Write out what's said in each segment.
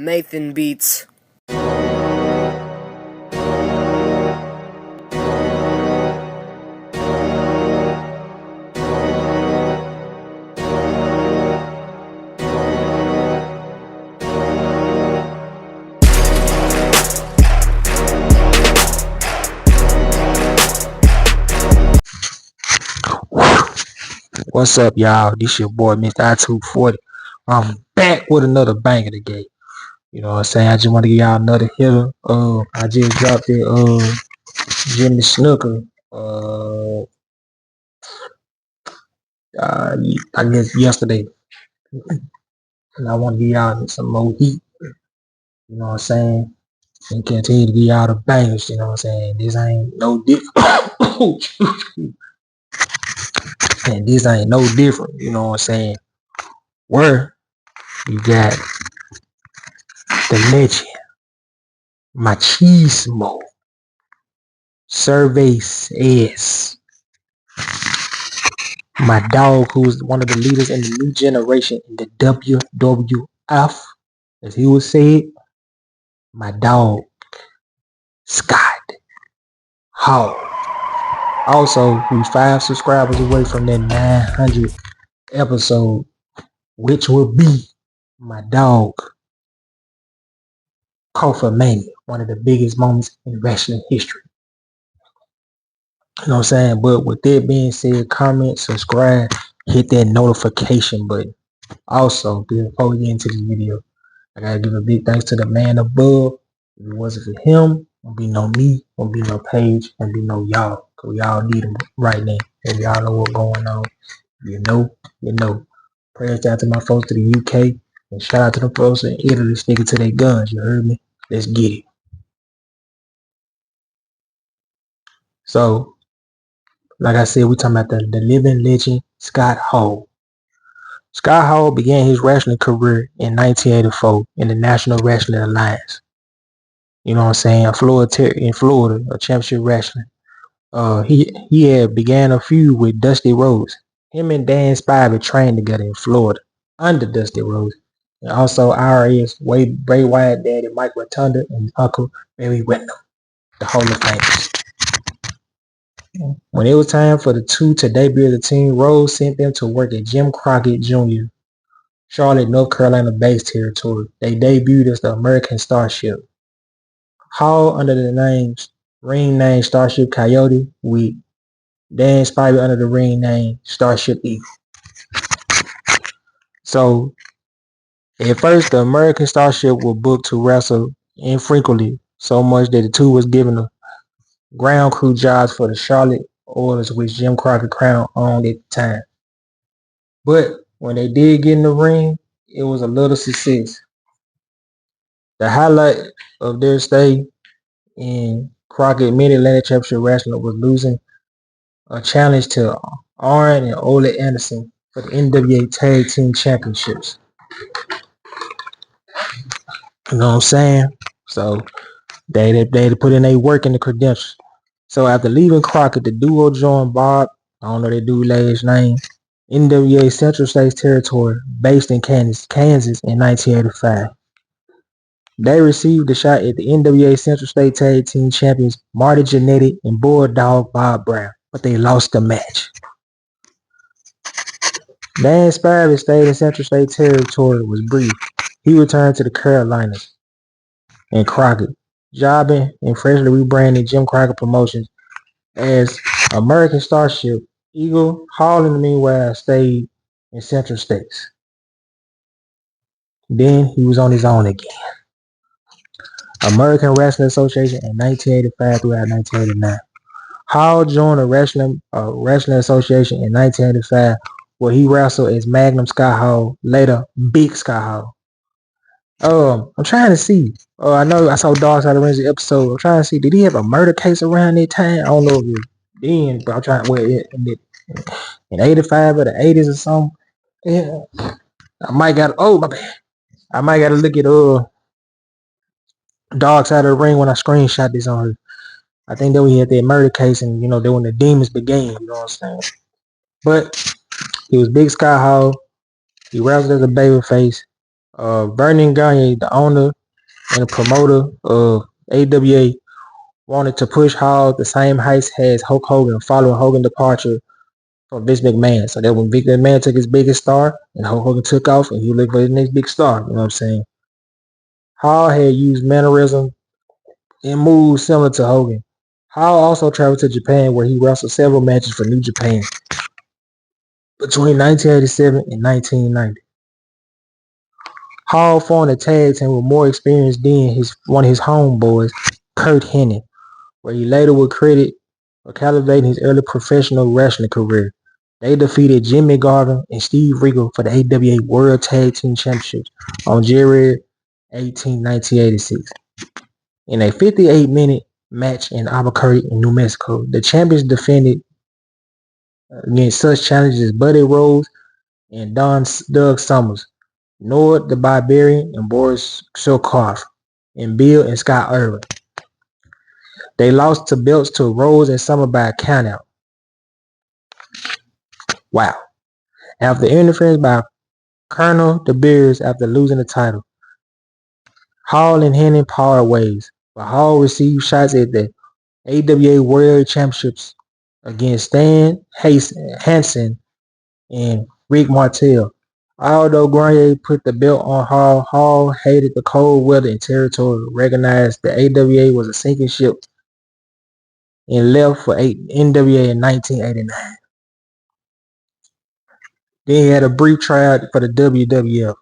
Nathan Beats. What's up, y'all? This your boy, Mr. I-240. I'm back with another banger today. You know what I'm saying? I just want to give y'all another hitter. I just dropped it, Jimmy Snuka. I guess yesterday. And I want to give y'all some more heat. You know what I'm saying? And continue to give y'all the bangers. You know what I'm saying? This ain't no different. And this ain't no different. You know what I'm saying? Where you got the legend, Machismo. Survey says my dog, who's one of the leaders in the new generation in the WWF, as he would say it, my dog, Scott Hall. Also, we 5 subscribers away from that 900 episode, which will be my dog, Kofi Mania, one of the biggest moments in wrestling history. You know what I'm saying? But with that being said, comment, subscribe, hit that notification button. Also, before we get into this video, I gotta give a big thanks to the man above. If it wasn't for him, won't be no me, won't be no page, won't be no y'all. Cause y'all need him right now. If y'all know what's going on, you know. Prayers down to my folks to the UK, and shout out to the folks in Italy sticking to their guns. You heard me? Let's get it. So, like I said, we talking about the living legend, Scott Hall. Scott Hall began his wrestling career in 1984 in the National Wrestling Alliance. You know what I'm saying? In Florida, a championship wrestling. He had began a feud with Dusty Rhodes. Him and Dan Spivey trained together in Florida under Dusty Rhodes. And also IRS, Bray Wyatt, Daddy Mike Rotunda, and Uncle Barry Windham, the Hall of Famers. When it was time for the two to debut the team, Rhodes sent them to work at Jim Crockett Jr., Charlotte, North Carolina based territory. They debuted as the American Starship. Hall under the ring name Starship Coyote, with Dan Spivey under the ring name Starship Eagle. So at first the American Starship were booked to wrestle infrequently, so much that the two was given a ground crew jobs for the Charlotte Oilers, which Jim Crockett Crown owned at the time. But when they did get in the ring, it was a little success. The highlight of their stay in Crockett Mid-Atlantic Championship Wrestling was losing a challenge to Arn and Ole Anderson for the NWA Tag Team Championships. You know what I'm saying? So they put in their work in the credentials. So after leaving Crockett, the duo joined Bob, I don't know their dude last name, NWA Central States Territory, based in Kansas in 1985. They received a shot at the NWA Central State Tag Team Champions Marty Jannetty and Bulldog Bob Brown, but they lost the match. Dan Spivey stayed in Central State Territory was brief. He returned to the Carolinas and Crockett, jobbing and freshly rebranded Jim Crockett Promotions as American Starship Eagle. Hall, in the meanwhile, stayed in Central States. Then he was on his own again. American Wrestling Association in 1985 throughout 1989. Hall joined the Wrestling Association in 1985, where he wrestled as Magnum Scott Hall, later Big Scott Hall. I'm trying to see. I know I saw Dark Side of the Ring episode. I'm trying to see, did he have a murder case around that time? I don't know if it was then, but I'm trying to in 85 or the 80s or something. Yeah. I might got to look at Dark Side of the Ring when I screenshot this on her. I think that we had that murder case, and that when the demons began, you know what I'm saying? But he was Big Scott Hall. He wrestled as a babyface. Vernon Gagne, the owner and the promoter of AWA, wanted to push Hall the same heights as Hulk Hogan following Hogan's departure from Vince McMahon. So that when Vince McMahon took his biggest star and Hulk Hogan took off and he looked for his next big star, you know what I'm saying? Hall had used mannerisms and moves similar to Hogan. Hall also traveled to Japan where he wrestled several matches for New Japan between 1987 and 1990. Hall formed a tag team with more experience than one of his homeboys, Curt Hennig, where he later would credit for cultivating his early professional wrestling career. They defeated Jimmy Garvin and Steve Regal for the AWA World Tag Team Championships on January 18, 1986. In a 58-minute match in Albuquerque, New Mexico, the champions defended against such challenges as Buddy Rose and Doug Summers, Nord the Barbarian and Boris Sukov, and Bill and Scott Irwin. They lost the belts to Rose and Summer by a countout. Wow. After interference by Colonel De Beers after losing the title, Hall and Hennig parted ways, but Hall received shots at the AWA World Championships against Stan Hansen and Rick Martel. Although Gagne put the belt on Hall, Hall hated the cold weather and territory, recognized the AWA was a sinking ship, and left for NWA in 1989. Then he had a brief tryout for the WWF.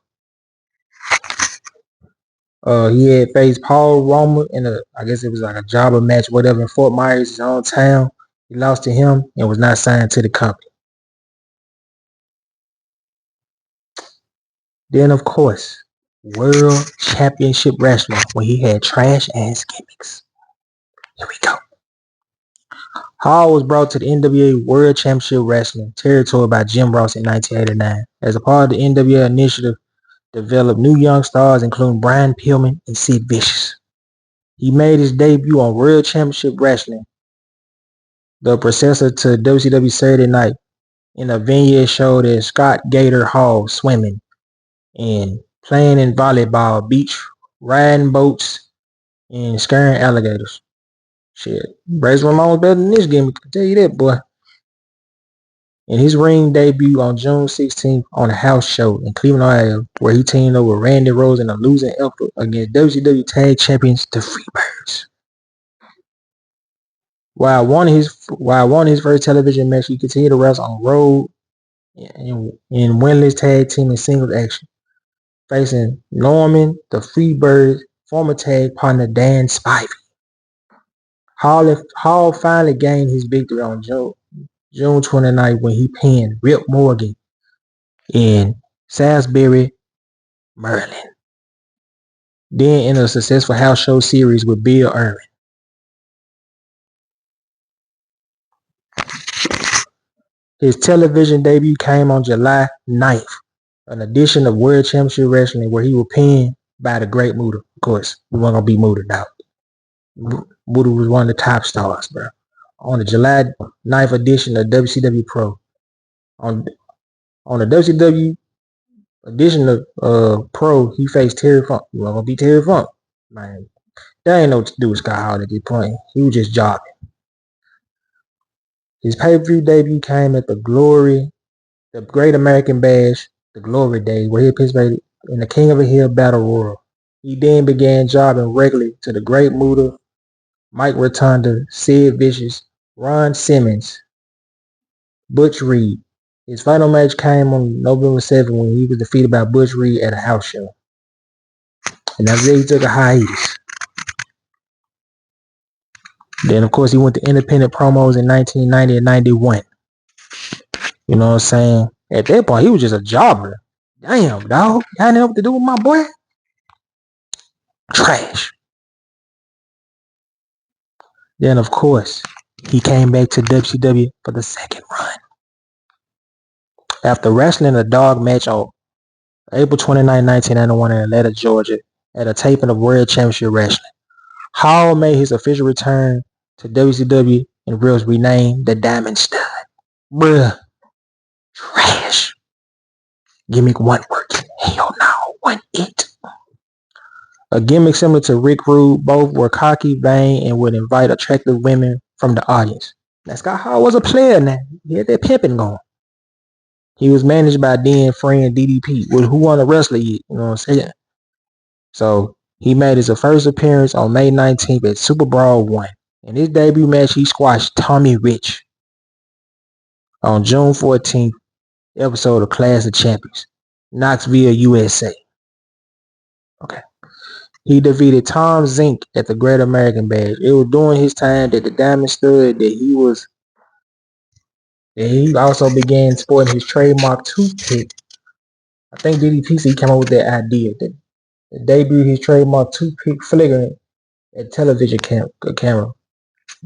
He had faced Paul Roma in I guess it was like a jobber match, whatever, in Fort Myers, his own town. He lost to him and was not signed to the company. Then, of course, World Championship Wrestling, when he had trash ass gimmicks. Here we go. Hall was brought to the NWA World Championship Wrestling territory by Jim Ross in 1989. As a part of the NWA initiative, developed new young stars including Brian Pillman and Sid Vicious. He made his debut on World Championship Wrestling, the predecessor to WCW Saturday Night, in a vignette showed as Scott Gator Hall swimming and playing in volleyball, beach, riding boats, and scaring alligators. Shit, Razor Ramon was better than this gimmick, I can tell you that, boy. In his ring debut on June 16th on a house show in Cleveland, Ohio, where he teamed up with Randy Rose in a losing effort against WCW Tag Champions, the Freebirds. While one of his first television match, he continued to wrestle on road in winless tag team and singles action, facing Norman, the Freebirds' former tag partner Dan Spivey. Hall finally gained his victory on June 29th when he pinned Rip Morgan in Salisbury, Maryland. Then in a successful house show series with Bill Irwin. His television debut came on July 9th, an edition of World Championship Wrestling where he was pinned by the Great Muta. Of course, we weren't going to be Muta now. Muta was one of the top stars, bro. On the July 9th edition of WCW Pro. On the WCW edition of Pro, he faced Terry Funk. You weren't going to be Terry Funk. Man, that ain't no to do with Scott Hall at this point. He was just jobbing. His pay-per-view debut came at the Great American Bash, the Glory Day, where he participated in the King of the Hill Battle Royal. He then began jobbing regularly to the Great Muta, Mike Rotunda, Sid Vicious, Ron Simmons, Butch Reed. His final match came on November 7th when he was defeated by Butch Reed at a house show. And after that, he took a hiatus. Then, of course, he went to independent promos in 1990 and 91. You know what I'm saying? At that point, he was just a jobber. Damn, dog. Y'all know what to do with my boy? Trash. Then, of course, he came back to WCW for the second run. After wrestling a dog match on April 29, 1991 in Atlanta, Georgia, at a taping of World Championship Wrestling, Hall made his official return to WCW and was renamed the Diamond Stud. Bruh. Trash. Gimmick one working. Hell no. want it. A gimmick similar to Rick Rude, both were cocky, vain, and would invite attractive women from the audience. Now, Scott Hall was a player now. He had that pimping going. He was managed by then friend DDP, who won a wrestler yet, you know what I'm saying? So he made his first appearance on May 19th at Super Brawl 1. In his debut match, he squashed Tommy Rich. On June 14th, episode of Clash of Champions, Knoxville, USA. Okay. He defeated Tom Zink at the Great American Bash. It was during his time that the Diamond Stud that he also began sporting his trademark toothpick. I think DDP came up with that idea that debuted his trademark toothpick flickering at television camera.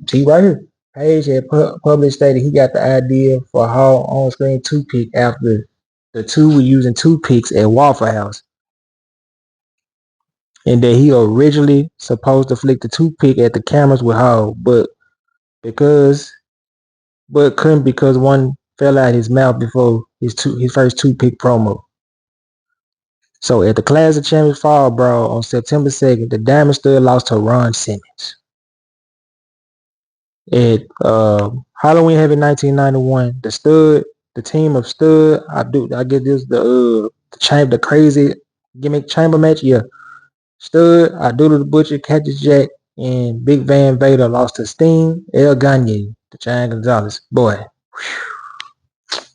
See right here. Page had publicly stated he got the idea for Hall on-screen toothpick after the two were using toothpicks at Waffle House, and that he originally supposed to flick the toothpick at the cameras with Hall, but couldn't because one fell out his mouth before his first toothpick promo. So at the Clash of Champions Fall Brawl on September 2nd, the Diamond Stud lost to Ron Simmons. At Halloween Heaven 1991, the team of Stud, I get this the crazy gimmick chamber match. Yeah, Stud, Abdullah the Butcher, Cactus Jack, and Big Van Vader lost to Sting, El Gagne, the Giant Gonzalez. Boy,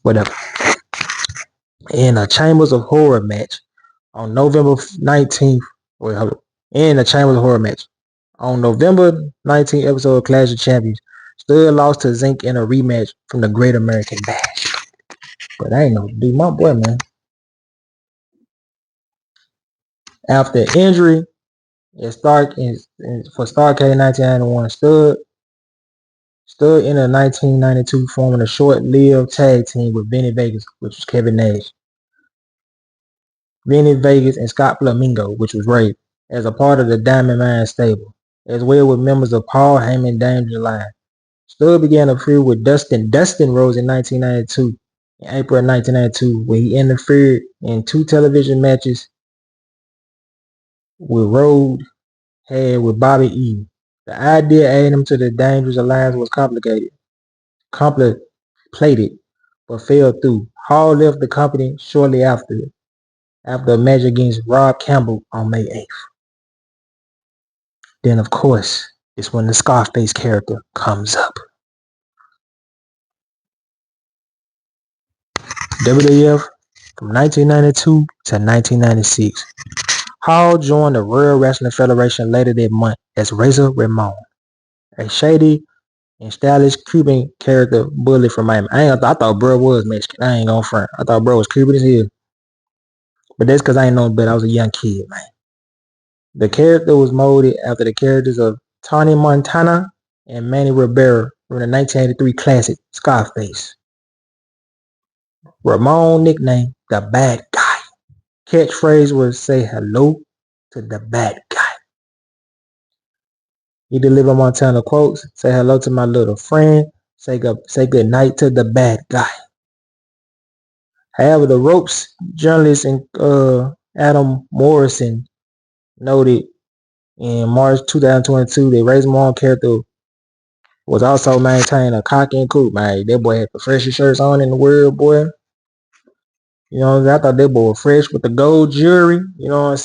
whatever. In a Chambers of Horror match on November 19th, in a Chambers of Horror match on November 19th episode of Clash of Champions, Stud lost to Zink in a rematch from the Great American Bash. But I ain't no dude, my boy, man. After injury for Starrcade 1991, Stud in a 1992 forming a short-lived tag team with Vinny Vegas, which was Kevin Nash, Vinny Vegas, and Scott Flamingo, which was Ray, as a part of the Diamond Mine stable, as well with members of Paul Heyman Danger Line. Stud began a feud with Dustin Rhodes in 1992, in April 1992, where he interfered in 2 television matches with Rhodes had with Bobby E. The idea adding him to the Dangerous Alliance was contemplated, but fell through. Hall left the company shortly after a match against Rob Campbell on May 8th. Then, of course, it's when the Scarface character comes up. WWF from 1992 to 1996. Hall joined the World Wrestling Federation later that month as Razor Ramon, a shady and stylish Cuban character bully from Miami. I thought bro was Mexican. I ain't gonna front. I thought bro was Cuban as hell. But that's because I ain't know better. I was a young kid, man. The character was molded after the characters of Tony Montana and Manny Rivera from the 1983 classic Scarface. Ramon, nicknamed the Bad Guy. Catchphrase was "Say hello to the bad guy." He delivered Montana quotes: "Say hello to my little friend. Say good night to the bad guy." However, the Ropes journalist and Adam Morrison noted in March 2022 that Razor Ramon character was also maintaining a cock and cool. Man, that boy had the freshest shirts on in the world, boy. You know, I thought that boy was fresh with the gold jewelry. You know what I'm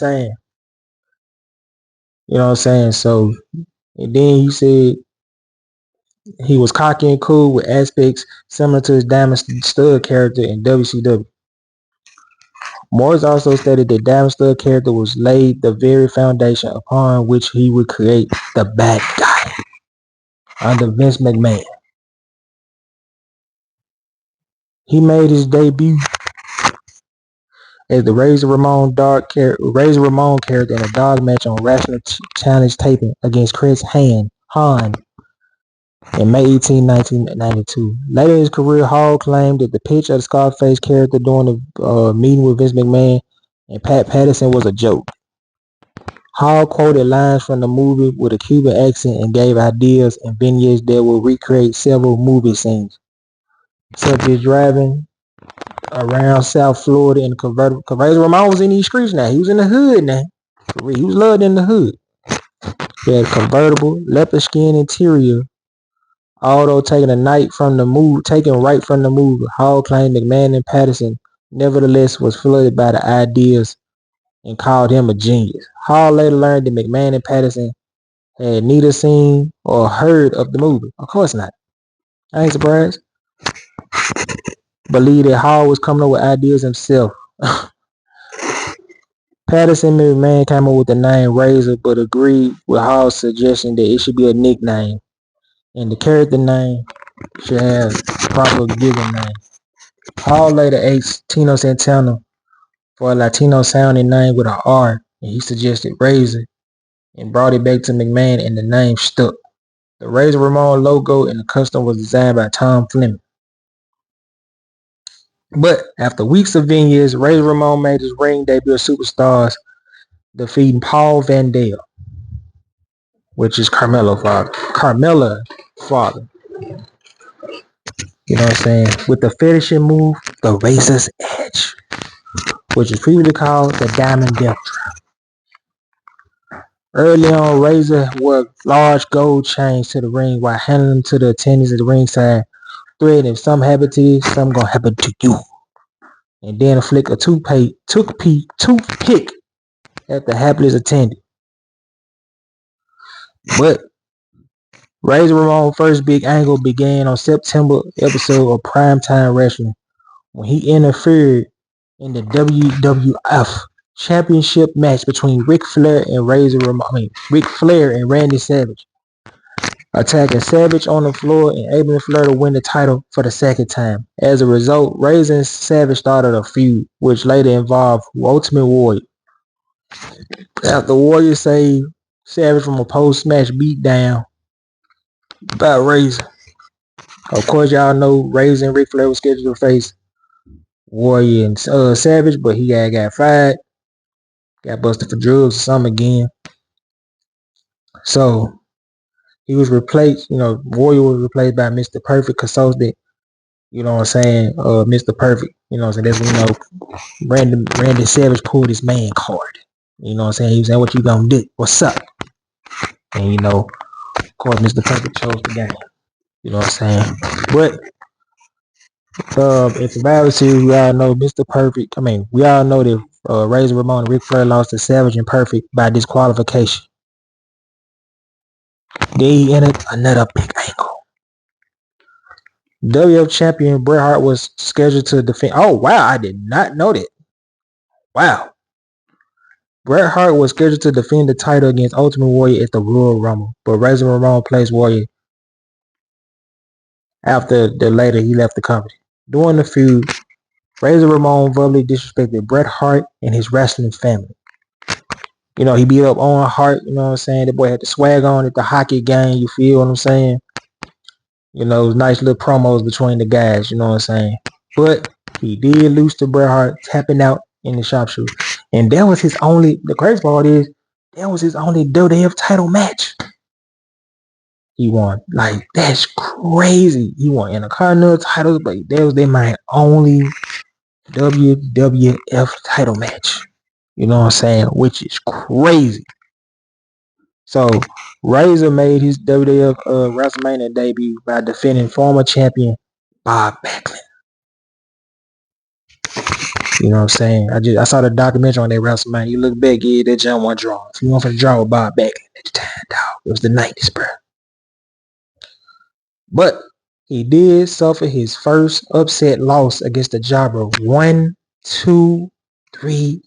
saying? So, and then he said he was cocky and cool with aspects similar to his Diamond Stud character in WCW. Morris also stated that Diamond Stud character was laid the very foundation upon which he would create the Bad Guy under Vince McMahon. He made his debut as the Razor Ramon character in a dog match on Wrestling Challenge taping against Chris Hahn in May 18, 1992. Later in his career, Hall claimed that the pitch of the Scarface character during the meeting with Vince McMahon and Pat Patterson was a joke. Hall quoted lines from the movie with a Cuban accent and gave ideas and vignettes that will recreate several movie scenes, such as driving around South Florida in a convertible. Cause Razor Ramon was in these streets now. He was in the hood now. He was loved in the hood. He had a convertible, leopard skin interior. Although taking right from the movie, Hall claimed McMahon and Patterson nevertheless was flooded by the ideas and called him a genius. Hall later learned that McMahon and Patterson had neither seen or heard of the movie. Of course not. I ain't surprised. Believed that Hall was coming up with ideas himself. Patterson and McMahon came up with the name Razor, but agreed with Hall's suggestion that it should be a nickname, and the character name should have proper given name. Hall later asked Tino Santana for a Latino sounding name with an R, and he suggested Razor and brought it back to McMahon, and the name stuck. The Razor Ramon logo and the custom was designed by Tom Fleming. But after weeks of vignettes, Razor Ramon made his ring debut at Superstars, defeating Paul Van Dam, which is Carmella's father. You know what I'm saying? With the finishing move, the Razor's Edge, which is previously called the Diamond Death Trap. Early on, Razor wore large gold chains to the ring while handing them to the attendants at the ringside, threatening if something happened to you, something gonna happen to you. And then flick a toothpick at the hapless attendant. But Razor Ramon's first big angle began on September episode of Primetime Wrestling when he interfered in the WWF Championship match between Ric Flair and Randy Savage, attacking Savage on the floor and enabling Flair to win the title for the second time. As a result, Razor and Savage started a feud, which later involved Ultimate Warrior. After Warrior saved Savage from a post-match beatdown by Razor. Of course, y'all know Razor and Ric Flair were scheduled to face Warrior and Savage, but he got fired. Got busted for drugs or something again. So he was replaced, Warrior was replaced by Mr. Perfect Consultant, you know what I'm saying? Mr. Perfect, you know what I'm saying? That's when, Randy Savage pulled his man card. You know what I'm saying? He was saying, what you gonna do? What's up? And, of course, Mr. Perfect chose the game. You know what I'm saying? But in Survivor Series, we all know Mr. Perfect. We all know that Razor Ramon and Ric Flair lost to Savage and Perfect by disqualification. Then he entered another big angle. WF champion Bret Hart was scheduled to defend. Oh, wow. I did not know that. Wow. Bret Hart was scheduled to defend the title against Ultimate Warrior at the Royal Rumble, but Razor Ramon placed Warrior after later he left the company. During the feud, Razor Ramon verbally disrespected Bret Hart and his wrestling family. He beat up Owen Hart, you know what I'm saying? The boy had the swag on at the hockey game, you feel what I'm saying? Nice little promos between the guys, you know what I'm saying? But he did lose to Bret Hart, tapping out in the sharpshooter. And the crazy part is, that was his only WWF title match. He won. Like, that's crazy. He won Intercontinental titles, but that was my only WWF title match. You know what I'm saying? Which is crazy. So, Razor made his WWF WrestleMania debut by defending former champion Bob Backlund. You know what I'm saying? I saw the documentary on that WrestleMania. You look back, yeah, that jump one draw. If you want to draw with Bob Backlund at the time, dog, it was the 90s, bro. But he did suffer his first upset loss against the Jobber 1-2-3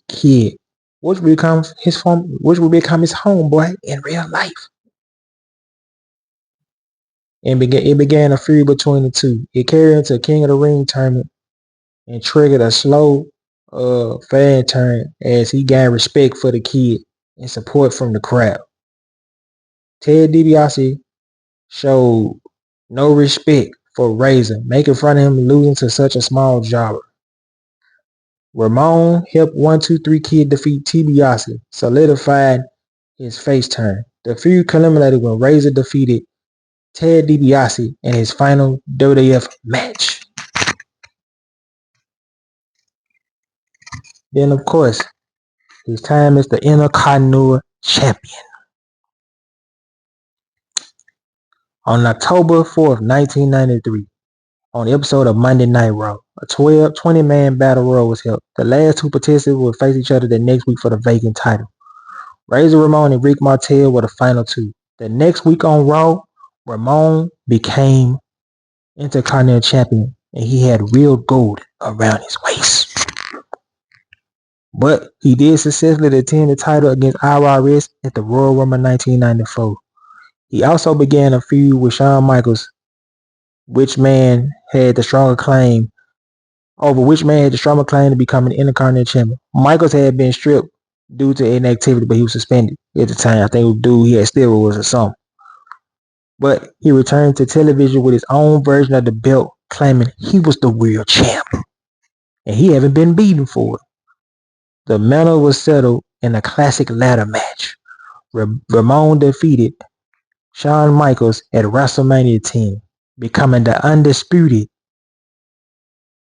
Kid, which will become his homeboy in real life. And it began a feud between the two. It carried into a King of the Ring tournament and triggered a slow fan turn as he gained respect for the Kid and support from the crowd. Ted DiBiase showed no respect for Razor, making fun of him losing to such a small jobber. Ramon helped 1-2-3 Kid defeat DiBiase, solidifying his face turn. The feud culminated when Razor defeated Ted DiBiase in his final WWF match. Then, of course, his time as the Intercontinental Champion. On October 4th, 1993, on the episode of Monday Night Raw, a 20-man battle royal was held. The last two participants would face each other the next week for the vacant title. Razor Ramon and Rick Martel were the final two. The next week on Raw, Ramon became Intercontinental Champion, and he had real gold around his waist. But he did successfully defend the title against IRS at the Royal Rumble 1994. He also began a feud with Shawn Michaels, which man had the stronger claim to become an Intercontinental Champion. Michaels had been stripped due to inactivity, but he was suspended at the time. I think it was due he had steroids or something. But he returned to television with his own version of the belt, claiming he was the real champ, and he hadn't been beaten for it. The matter was settled in a classic ladder match. Ramon defeated Shawn Michaels at WrestleMania 10, becoming the undisputed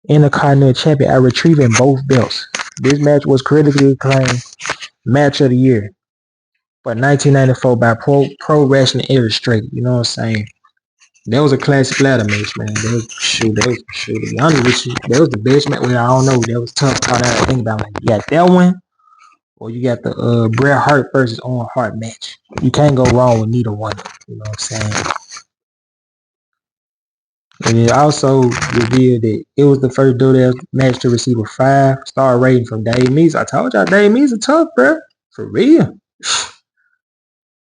Intercontinental Champion after retrieving both belts. This match was critically acclaimed Match of the Year for 1994 by Pro Wrestling Illustrated. You know what I'm saying? That was a classic ladder match, man. That was to be honest with you, that was the best match. Well, I don't know. That was tough. I gotta think about it. You got that one, or you got the Bret Hart versus Owen Hart match. You can't go wrong with neither one. You know what I'm saying? And it also revealed that it was the first WWF match to receive a 5-star rating from Dave Meese. I told y'all Dave Meese is tough, bro. For real.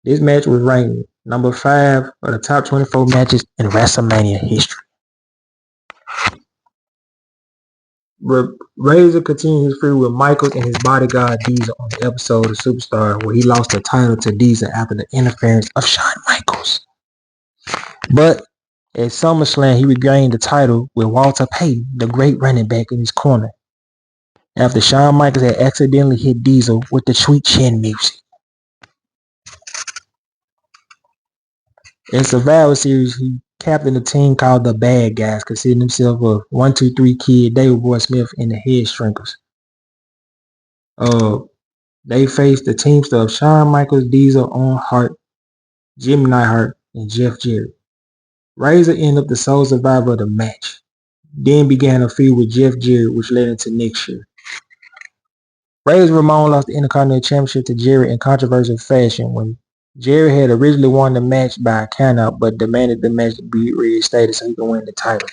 This match was ranked number 5 of the top 24 matches in WrestleMania history. Razor continued his feud with Michaels and his bodyguard Diesel on the episode of Superstar, where he lost the title to Diesel after the interference of Shawn Michaels. But at SummerSlam, he regained the title with Walter Payton, the great running back, in his corner, after Shawn Michaels had accidentally hit Diesel with the Sweet Chin music. In Survivor Series, he captained a team called the Bad Guys, considering himself a 1-2-3 kid, David Boy Smith, and the Head Shrinkers. They faced the teamster of Shawn Michaels, Diesel, Owen Hart, Jimmy Neidhart, and Jeff Jarrett. Razor ended up the sole survivor of the match. Then began a feud with Jeff Jarrett, which led into next year. Razor Ramon lost the Intercontinental Championship to Jarrett in controversial fashion when Jarrett had originally won the match by a countout, but demanded the match to be reinstated so he could win the title.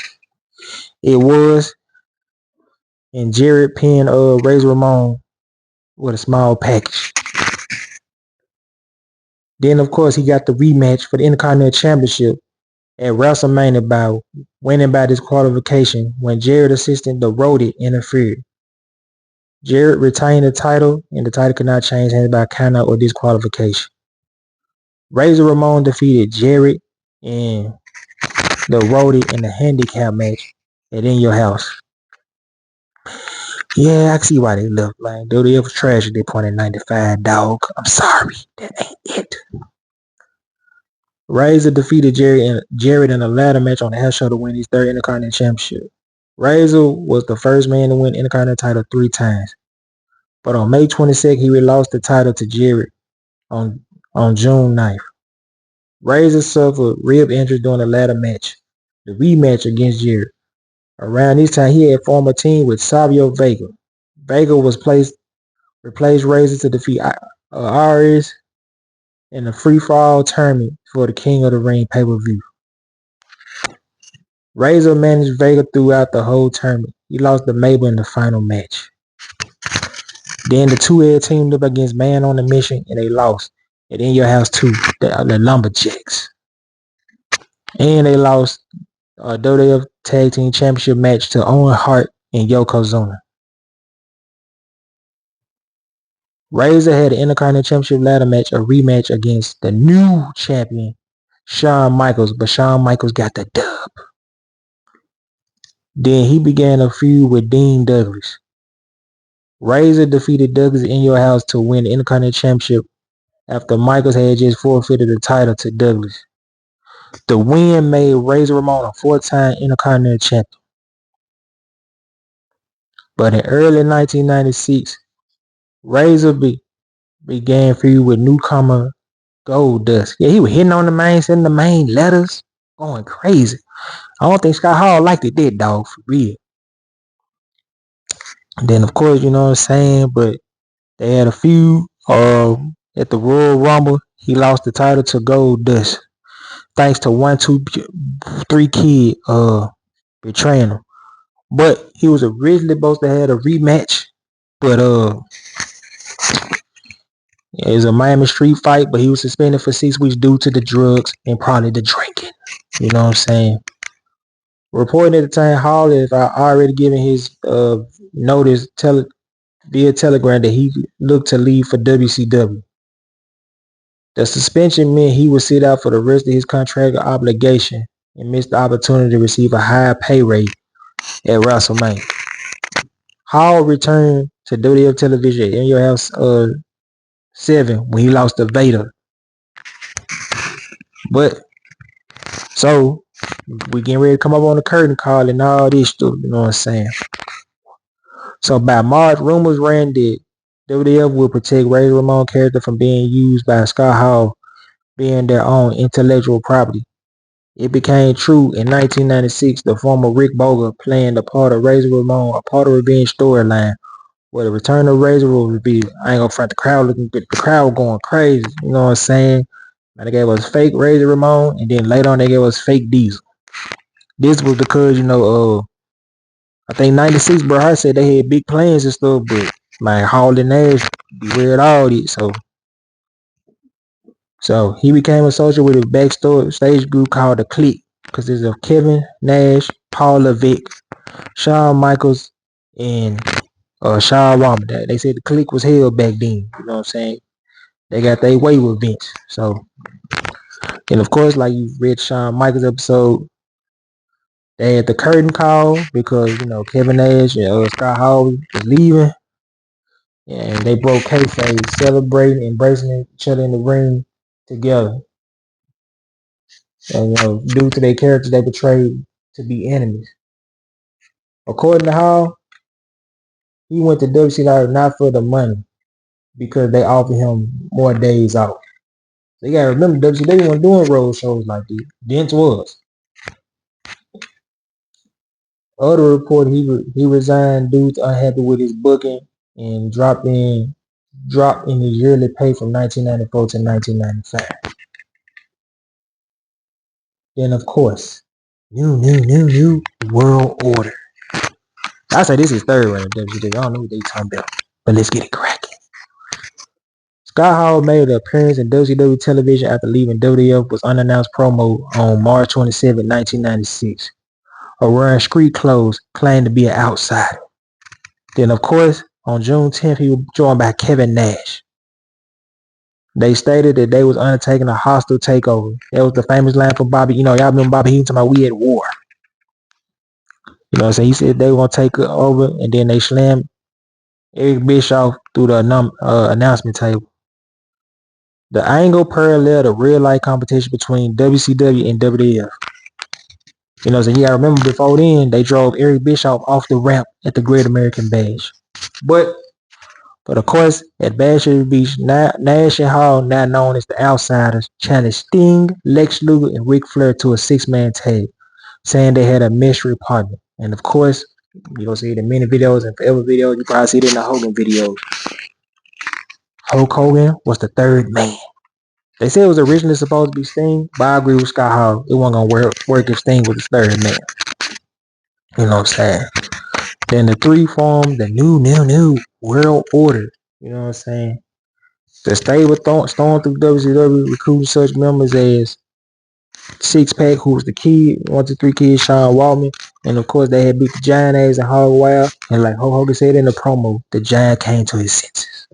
It was, and Jarrett pinned Razor Ramon with a small package. Then, of course, he got the rematch for the Intercontinental Championship at WrestleMania by winning by disqualification when Jarrett assistant the Roadie interfered. Jarrett retained the title, and the title could not change hands by countout or disqualification. Razor Ramon defeated Jarrett and the Roadie in the handicap match at In Your House. Yeah, I can see why they left, man. WWF was trash at that point in 95, dog. I'm sorry. That ain't it. Razor defeated Jarrett in a ladder match on the house show to win his third Intercontinental Championship. Razor was the first man to win Intercontinental title 3 times. But on May 22nd, he lost the title to Jarrett on June 9th. Razor suffered rib injury during the ladder match, the rematch against Jarrett. Around this time, he had formed a team with Savio Vega. Vega was replaced Razor to defeat Aries in the free-for-all tournament for the King of the Ring pay-per-view. Razor managed Vega throughout the whole tournament. He lost to Mabel in the final match. Then the two had teamed up against Man on a Mission, and they lost at In Your House 2, the Lumberjacks. And they lost a WWF Tag Team Championship match to Owen Hart and Yokozuna. Razor had an Intercontinental Championship ladder match, a rematch against the new champion, Shawn Michaels, but Shawn Michaels got the dub. Then he began a feud with Dean Douglas. Razor defeated Douglas in Your House to win the Intercontinental Championship after Michaels had just forfeited the title to Douglas. The win made Razor Ramon a 4-time Intercontinental Champion. But in early 1996, Razor began feud with newcomer Goldust. Yeah, he was hitting on the main, sending the main letters, going crazy. I don't think Scott Hall liked it, did dog, for real. And then of course, you know what I'm saying, but they had a feud at the Royal Rumble. He lost the title to Goldust. Thanks to 1-2-3 Kid betraying him. But he was originally supposed to have a rematch. But it was a Miami street fight, but he was suspended for 6 weeks due to the drugs and probably the drinking. You know what I'm saying? Reporting at the time, Hall is already given his notice via telegram that he looked to leave for WCW. The suspension meant he would sit out for the rest of his contract obligation and miss the opportunity to receive a higher pay rate at WrestleMania. Hall returned to WWF television in Your House 7 when he lost to Vader. But so we getting ready to come up on the curtain call and all this stuff, you know what I'm saying? So by March, rumors ran that WWF would protect Razor Ramon character from being used by Scott Hall being their own intellectual property. It became true in 1996. The former Rick Boger planned a part of Razor Ramon, a part of Revenge storyline, where the return of Razor will be. I ain't gonna front the crowd looking good. The crowd going crazy. You know what I'm saying? And they gave us fake Razor Ramon, and then later on they gave us fake Diesel. This was because, you know, I think 96, Bret Hart said they had big plans and stuff, but like Hall and Nash beware all this. So he became associated with a backstage group called the Clique, consisting of Kevin Nash, Paul Levesque, Shawn Michaels, and Sean Waltman. They said the Clique was hell back then. You know what I'm saying? They got their way with Vince. So, and of course, like you read Shawn Michaels episode, they had the curtain call because, you know, Kevin Nash and Scott Hall was leaving. And they broke kayfabe, celebrating, embracing each other in the ring together. And, you know, due to their characters, they betrayed to be enemies. According to Hall, he went to WCW not for the money, because they offered him more days off. So you gotta remember, WCW wasn't doing road shows like this. Vince was. Other report, he resigned due to unhappy with his booking and dropped in his yearly pay from 1994 to 1995. Then of course, new world order. I say this is third round WCW. I don't know what they talking about, but let's get it cracking. Scott Hall made an appearance in WCW television after leaving WWF with unannounced promo on March 27, 1996. Wearing street clothes, claimed to be an outsider. Then, of course, on June 10th, he was joined by Kevin Nash. They stated that they was undertaking a hostile takeover. That was the famous line from Bobby. You know, y'all remember Bobby Heenan talking about we at war. You know what I'm saying? He said they were going to take it over, and then they slammed Eric Bischoff through the announcement table. The angle paralleled a real-life competition between WCW and WWF. You know what I'm saying? You gotta remember, before then, they drove Eric Bischoff off the ramp at the Great American Bash. But of course, at Bash at the Beach, Nash and Hall, now known as the Outsiders, challenged Sting, Lex Luger, and Ric Flair to a 6-man tag, saying they had a mystery partner. And of course, you're gonna see it in many videos and forever videos. You probably see it in the Hogan videos. Hulk Hogan was the third man. They said it was originally supposed to be Sting, but I agree with Scott Hall. It wasn't gonna work if Sting was the third man. You know what I'm saying? Then the three formed the new world order. You know what I'm saying? The stable stormed through WCW, recruiting such members as Six Pack, who was the Kid, 1-2-3 Kid, Sean Waltman, and of course they had beat the Giant ass and Hog Wild. And like Hulk Hogan said in the promo, the Giant came to his senses.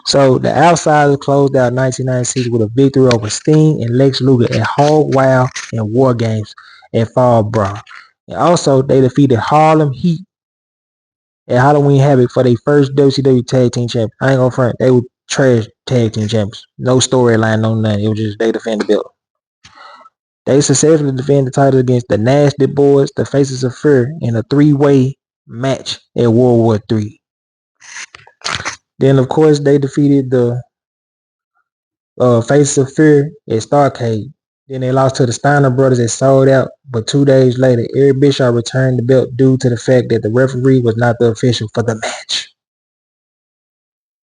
So the Outsiders closed out 1996 with a victory over Sting and Lex Luger at Hog Wild and War Games at Fall Brawl. And also they defeated Harlem Heat at Halloween Havoc for their first WCW Tag Team Champions. I ain't gonna front, they were trash Tag Team Champions. No storyline, no nothing. It was just they defend the belt. They successfully defended the title against the Nasty Boys, the Faces of Fear, in a 3-way match at World War III. Then, of course, they defeated the Faces of Fear at Starrcade. Then they lost to the Steiner Brothers at Sold Out, but 2 days later, Eric Bischoff returned the belt due to the fact that the referee was not the official for the match.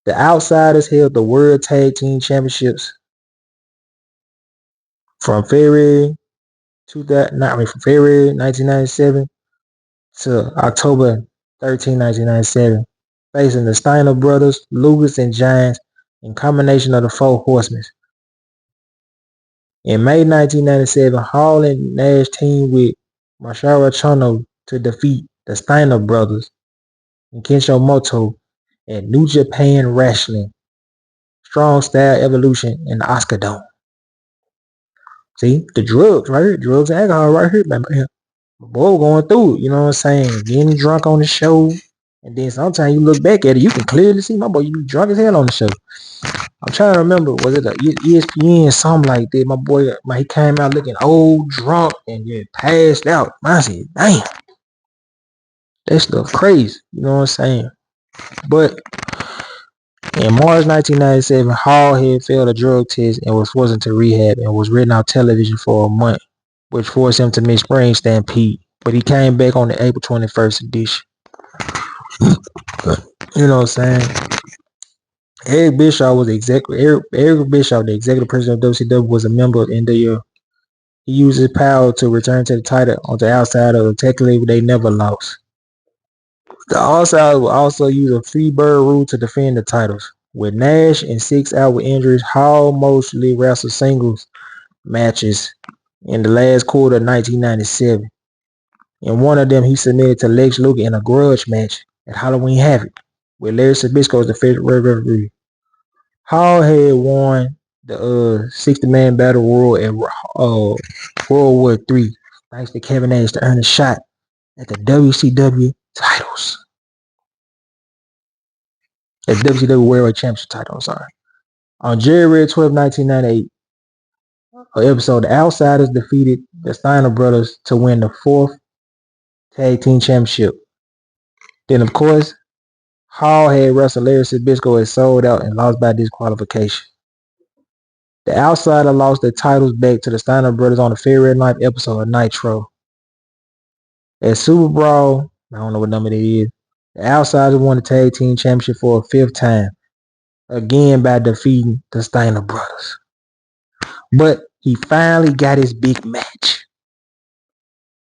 The Outsiders held the World Tag Team Championships from February 1997 to October 13, 1997, facing the Steiner Brothers, Lucas, and Giants in combination of the Four Horsemen. In May 1997, Hall and Nash teamed with Masahiro Chono to defeat the Steiner Brothers and Kensho Moto at New Japan Wrestling, Strong Style Evolution, and the Oscar Dome. See, the drugs right here, drugs and alcohol right here, man. My boy going through it, you know what I'm saying? Getting drunk on the show, and then sometimes you look back at it, you can clearly see my boy, you be drunk as hell on the show. I'm trying to remember, was it a ESPN, something like that? My boy, he came out looking old, drunk, and yeah, passed out. I said, damn, that stuff crazy, you know what I'm saying? But in March 1997, Hall had failed a drug test and was forced into rehab and was written off television for a month, which forced him to miss Spring Stampede. But he came back on the April 21st edition. You know what I'm saying? Eric Bischoff, the executive president of WCW, was a member of NWO. He used his power to return to the title on the outside of technically they never lost. The Outsiders will also use a free bird rule to defend the titles. With Nash and 6 out with injuries, Hall mostly wrestled singles matches in the last quarter of 1997. In one of them, he submitted to Lex Luger in a grudge match at Halloween Havoc, with Larry Zbyszko as the fifth referee. Hall had won the 60-man battle royal at World War III, thanks to Kevin Nash, to earn a shot at the WCW titles. The WCW World Championship title, I'm sorry. On January 12, 1998, episode, the Outsiders defeated the Steiner Brothers to win the 4th Tag Team Championship. Then, of course, Hall had wrestled Larry Zbyszko and Sold Out and lost by disqualification. The Outsider lost their titles back to the Steiner Brothers on the February 9th episode of Nitro. At Super Brawl, I don't know what number it is, the Outsiders won the Tag Team Championship for a 5th time, again by defeating the Steiner Brothers. But he finally got his big match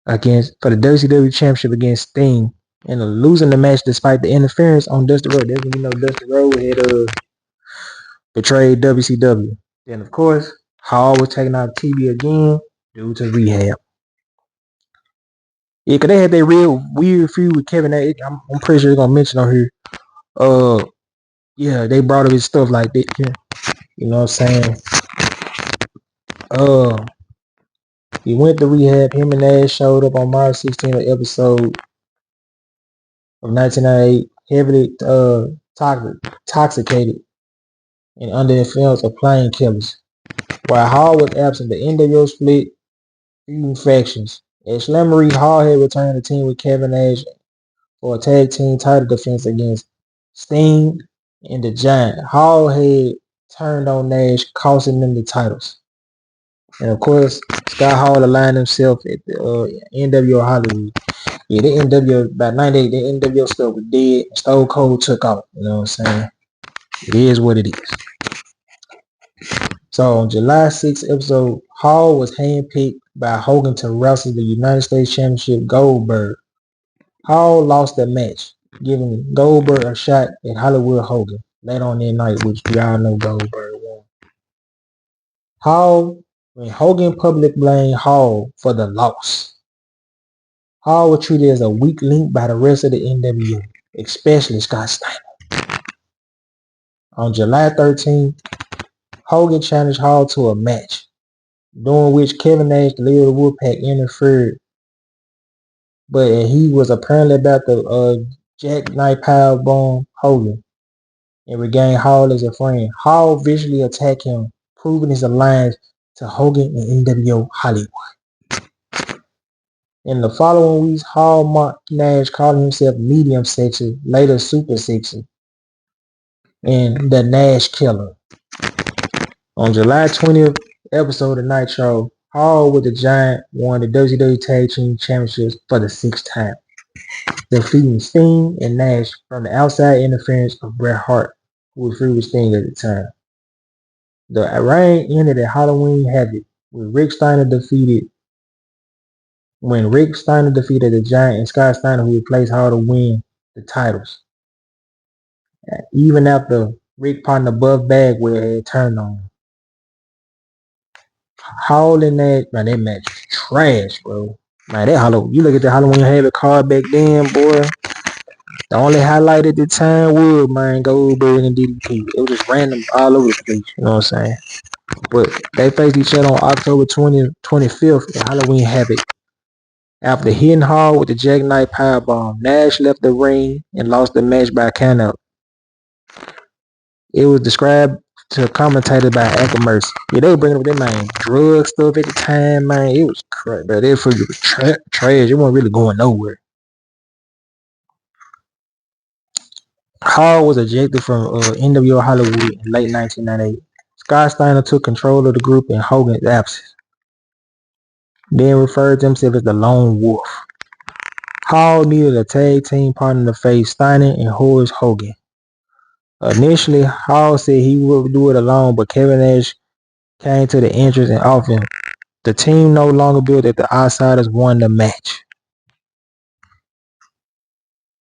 for the WCW Championship against Sting, and losing the match despite the interference on Dusty Rhodes. That's when you know Dusty Rhodes had betrayed WCW. Then, of course, Hall was taken out of TV again due to rehab. Yeah, because they had that real weird feud with Kevin Nash. I'm pretty sure they're going to mention on here. Yeah, they brought up his stuff like that. Yeah. You know what I'm saying? He went to rehab. Him and Nash showed up on March 16th episode of 1998, heavily intoxicated and under the influence of painkillers. While Hall was absent, the NWO split feuding factions. At Slamboree, Hall had returned to the team with Kevin Nash for a tag team title defense against Sting and the Giant. Hall had turned on Nash, costing them the titles. And of course, Scott Hall aligned himself at the NWO Hollywood. Yeah, the NWO, about 98, the NWO stuff was dead. Stone Cold took off. You know what I'm saying? It is what it is. So on July 6th episode, Hall was handpicked by Hogan to wrestle the United States Championship Goldberg. Hall lost the match, giving Goldberg a shot at Hollywood Hogan later on that night, which we all know Goldberg won. When Hogan publicly blamed Hall for the loss, Hall was treated as a weak link by the rest of the NWO, especially Scott Steiner. On July 13th, Hogan challenged Hall to a match, during which Kevin Nash, the leader of the Wolfpack, interfered. But he was apparently about to jackknife powerbomb Hogan and regain Hall as a friend. Hall visually attacked him, proving his alliance to Hogan and NWO Hollywood. In the following weeks, Hall mocked Nash, calling himself medium sexy, later super sexy, and the Nash Killer. On July 20th episode of Nitro, Hall with the Giant won the WWE Tag Team Championships for the 6th time, defeating Sting and Nash from the outside interference of Bret Hart, who was free with Sting at the time. The reign ended at Halloween Havoc when Rick Steiner defeated the Giant and Scott Steiner, who replaced Hall, to win the titles. Even after Rick partner Buff Bagwell had turned on him. Hall and that match was trash, bro. Man, you look at the Halloween Havoc card back then, boy. The only highlight at the time was, man, Goldberg and DDP. It was just random all over the place, you know what I'm saying? But they faced each other on October 25th at Halloween Havoc. After hitting Hall with the Jackknife Powerbomb, Nash left the ring and lost the match by countout. It was described to commentated by Mercy. Yeah, they were bringing up their man drug stuff at the time, man. It was crap, but it was trash. It wasn't really going nowhere. Hall was ejected from NWO Hollywood in late 1998. Scott Steiner took control of the group in Hogan's absence, then referred to himself as the Lone Wolf. Hall needed a tag team partner to face Steiner and Horace Hogan. Initially, Hall said he would do it alone, but Kevin Nash came to the entrance and offered him. The team no longer built that the Outsiders won the match.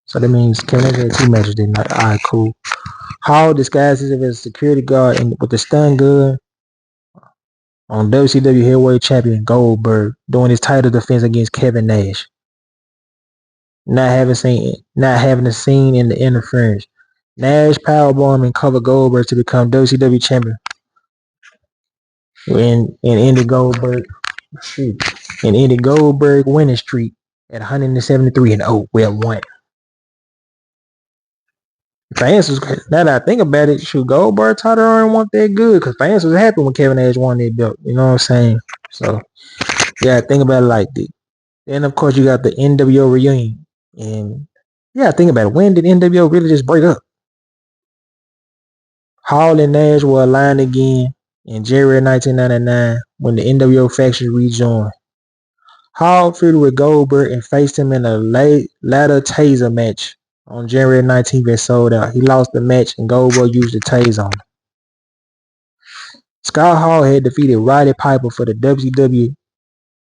So that means Kevin Nash had 2 matches that night. Alright, cool. Hall disguised himself as a security guard with the stun gun on WCW Heavyweight Champion Goldberg doing his title defense against Kevin Nash. Not having a scene in the interference. Nash powerbombed and covered Goldberg to become WCW champion. And ended Goldberg winning streak at 173-0. Well, won. Fans was, now that I think about it, Goldberg title run wasn't that good because fans was happy when Kevin Nash won that belt. You know what I'm saying? So yeah, think about it like that. Then of course you got the NWO reunion, and yeah, think about it. When did NWO really just break up? Hall and Nash were aligned again in January 1999 when the NWO faction rejoined. Hall feuded with Goldberg and faced him in a ladder taser match on January 19th and sold out. He lost the match and Goldberg used the taser on him. Scott Hall had defeated Roddy Piper for the WCW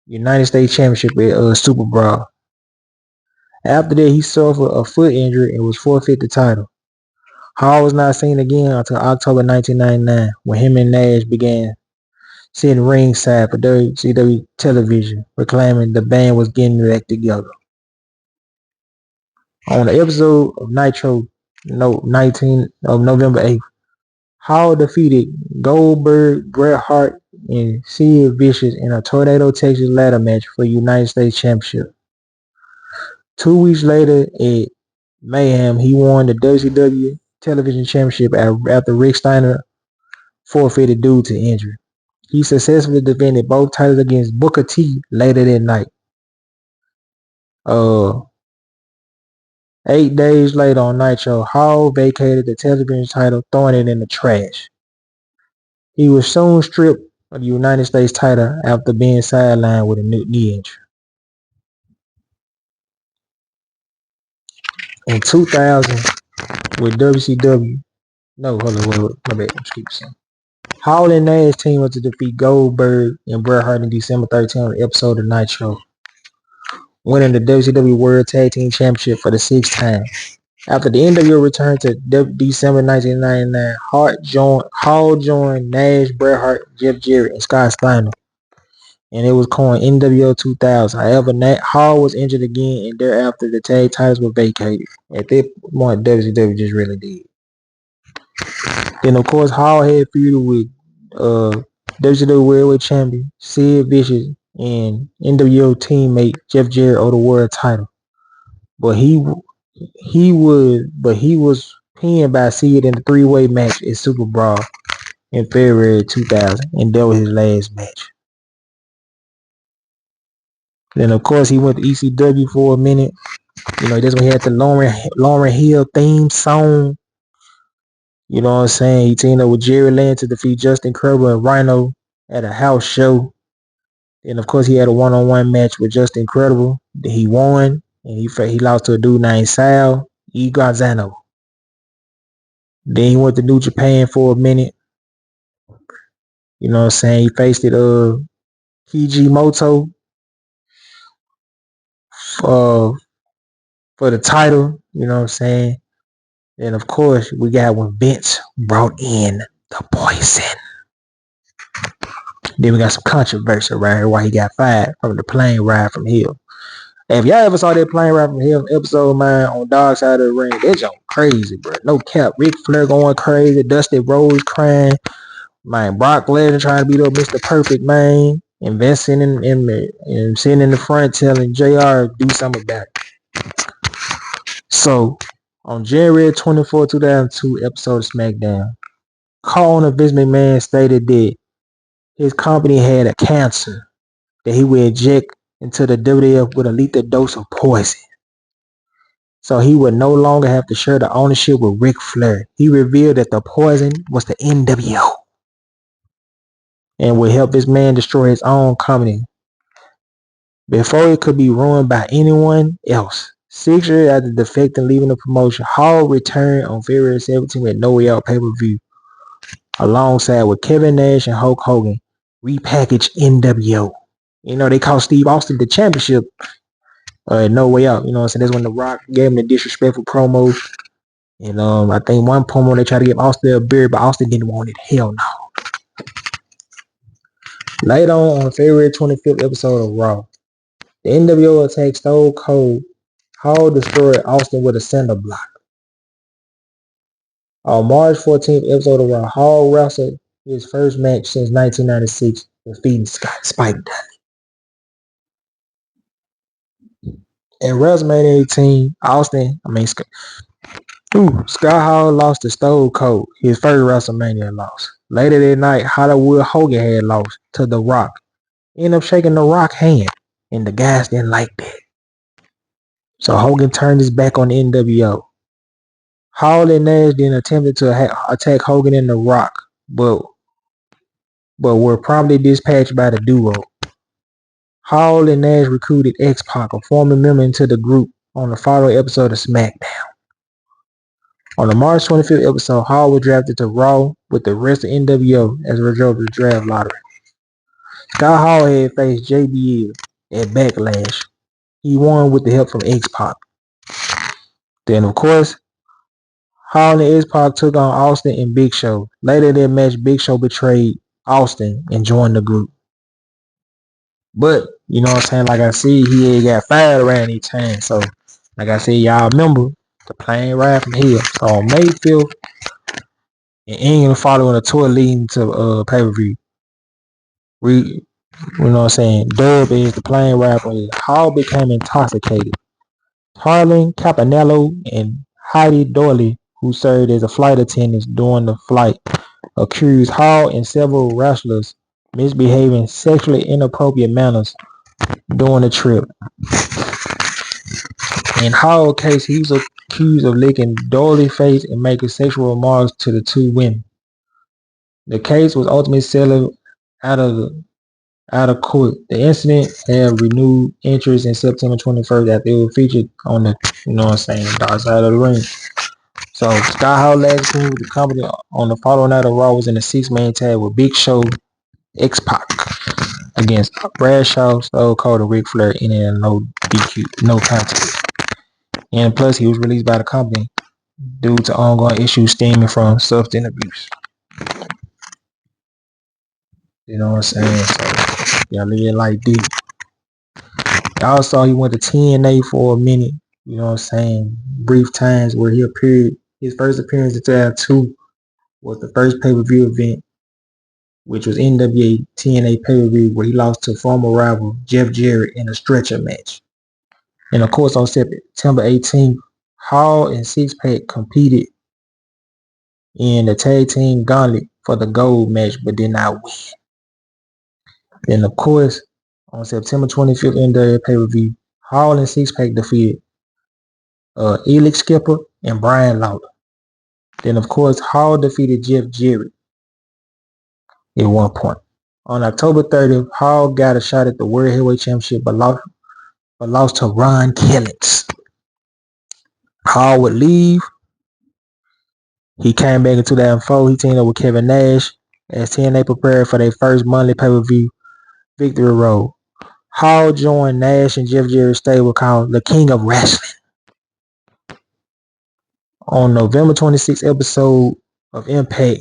United States Championship at Super Brawl. After that, he suffered a foot injury and was forfeit the title. Hall was not seen again until October 1999 when him and Nash began sitting ringside for WCW television, proclaiming the band was getting back together. On the episode of Nitro, November 8th, Hall defeated Goldberg, Bret Hart, and Sid Vicious in a Tornado, Texas ladder match for the United States Championship. 2 weeks later at Mayhem, he won the WCW Television Championship after Rick Steiner forfeited due to injury. He successfully defended both titles against Booker T later that night. 8 days later on Nitro, Hall vacated the television title, throwing it in the trash. He was soon stripped of the United States title after being sidelined with a knee injury. In 2000, with WCW, my bad, I'm skipping something. Hall and Nash teamed up to defeat Goldberg and Bret Hart in December 13th on the episode of Nitro, winning the WCW World Tag Team Championship for the 6th time. After the NWO returned to December 1999, Hall joined Nash, Bret Hart, Jeff Jarrett, and Scott Steiner, and it was coined NWO 2000. However, Hall was injured again, and thereafter the tag titles were vacated. At that point, WCW just really did. Then, of course, Hall had feuded with WCW World Champion Sid Vicious and NWO teammate Jeff Jarrett over the world title, but he was pinned by Sid in the 3-way match at Super Brawl in February 2000, and that was his last match. Then of course he went to ECW for a minute. You know, that's when he had the Lauren Hill theme song. You know what I'm saying? He teamed up with Jerry Lynn to defeat Justin Credible and Rhino at a house show. And of course he had a one-on-one match with Justin Credible. Then he won, and he lost to a dude named Sal Gazzano. Then he went to New Japan for a minute. You know what I'm saying? He faced it Keiji Moto for the title. You know what I'm saying? And of course, we got when Vince brought in the Poison. Then we got some controversy right here why he got fired from the plane ride from Hill. If y'all ever saw that plane ride from Hill episode, man, on Dark Side of the Ring, that junk crazy, bro. No cap. Ric Flair going crazy. Dusty Rhodes crying. Man, Brock Lesnar trying to beat up Mr. Perfect, man. Investing in sitting in the front telling JR do something about it. So, on January 24, 2002 episode of SmackDown, co-owner Vince McMahon stated that his company had a cancer that he would inject into the WWF with a lethal dose of poison. So he would no longer have to share the ownership with Ric Flair. He revealed that the poison was the NWO and would help this man destroy his own company before it could be ruined by anyone else. 6 years after defecting, leaving the promotion, Hall returned on February 17 with No Way Out pay-per-view alongside with Kevin Nash and Hulk Hogan, repackaged NWO. You know, they called Steve Austin the championship No Way Out. You know what I'm saying? That's when The Rock gave him the disrespectful promo. And I think one promo they tried to give Austin a beer, but Austin didn't want it. Hell no. Later on February 25th episode of Raw, the NWO attacked Stone Cold. Hall destroyed Austin with a cinder block. On March 14th episode of Raw, Hall wrestled his first match since 1996, defeating Spike Dudley. At WrestleMania 18, Scott Hall lost to Stone Cold, his first WrestleMania loss. Later that night, Hollywood Hogan had lost to The Rock. Ended up shaking The Rock's hand, and the guys didn't like that. So Hogan turned his back on the NWO. Hall and Nash then attempted to attack Hogan and The Rock, but were promptly dispatched by the duo. Hall and Nash recruited X-Pac, a former member, into the group on the following episode of SmackDown. On the March 25th episode, Hall was drafted to Raw with the rest of NWO as a result of the draft lottery. Scott Hall had faced JBL at Backlash. He won with the help from X-Pac. Then, of course, Hall and X-Pac took on Austin and Big Show. Later that match, Big Show betrayed Austin and joined the group. But, you know what I'm saying, like I said, he had got fired around each time. So, like I said, y'all remember the plane ride from here. So, on May 5th, in England, following a tour leading to pay-per-view. You know what I'm saying, Dub is the plane ride from here. Hall became intoxicated. Harlan Campanello and Heidi Doyle, who served as a flight attendant during the flight, accused Hall and several wrestlers misbehaving sexually inappropriate manners during the trip. In Hall's case, he was accused of licking Doyle's face and making sexual remarks to the two women. The case was ultimately settled out of court. The incident had renewed interest in September 21st after it was featured on the, you know what I'm saying, Dark Side of the Ring. So Scott Hall last team with the company on the following night of Raw was in a 6-man tag with Big Show, X-Pac against Bradshaw, Stone Cold, and Ric Flair in a no DQ, no contest. And plus, he was released by the company due to ongoing issues stemming from substance abuse. You know what I'm saying? So, y'all live like this. Y'all saw he went to TNA for a minute. You know what I'm saying? Brief times where he appeared. His first appearance in 2002 was the first pay-per-view event, which was NWA TNA pay-per-view, where he lost to former rival Jeff Jarrett in a stretcher match. And of course, on September 18th, Hall and Six-Pack competed in the tag team gauntlet for the gold match, but did not win. Then, of course, On September 25th, in the pay-per-view, Hall and Six Pack defeated Elix Skipper and Brian Lawler. Then, of course, Hall defeated Jeff Jarrett at one point. On October 30th, Hall got a shot at the World Heavyweight Championship but lost to Ron Killings. Hall would leave. He came back in 2004. He teamed up with Kevin Nash as TNA prepared for their first monthly pay-per-view Victory Road. Hall joined Nash and Jeff Jarrett's stable called The King of Wrestling. On November 26th episode of Impact,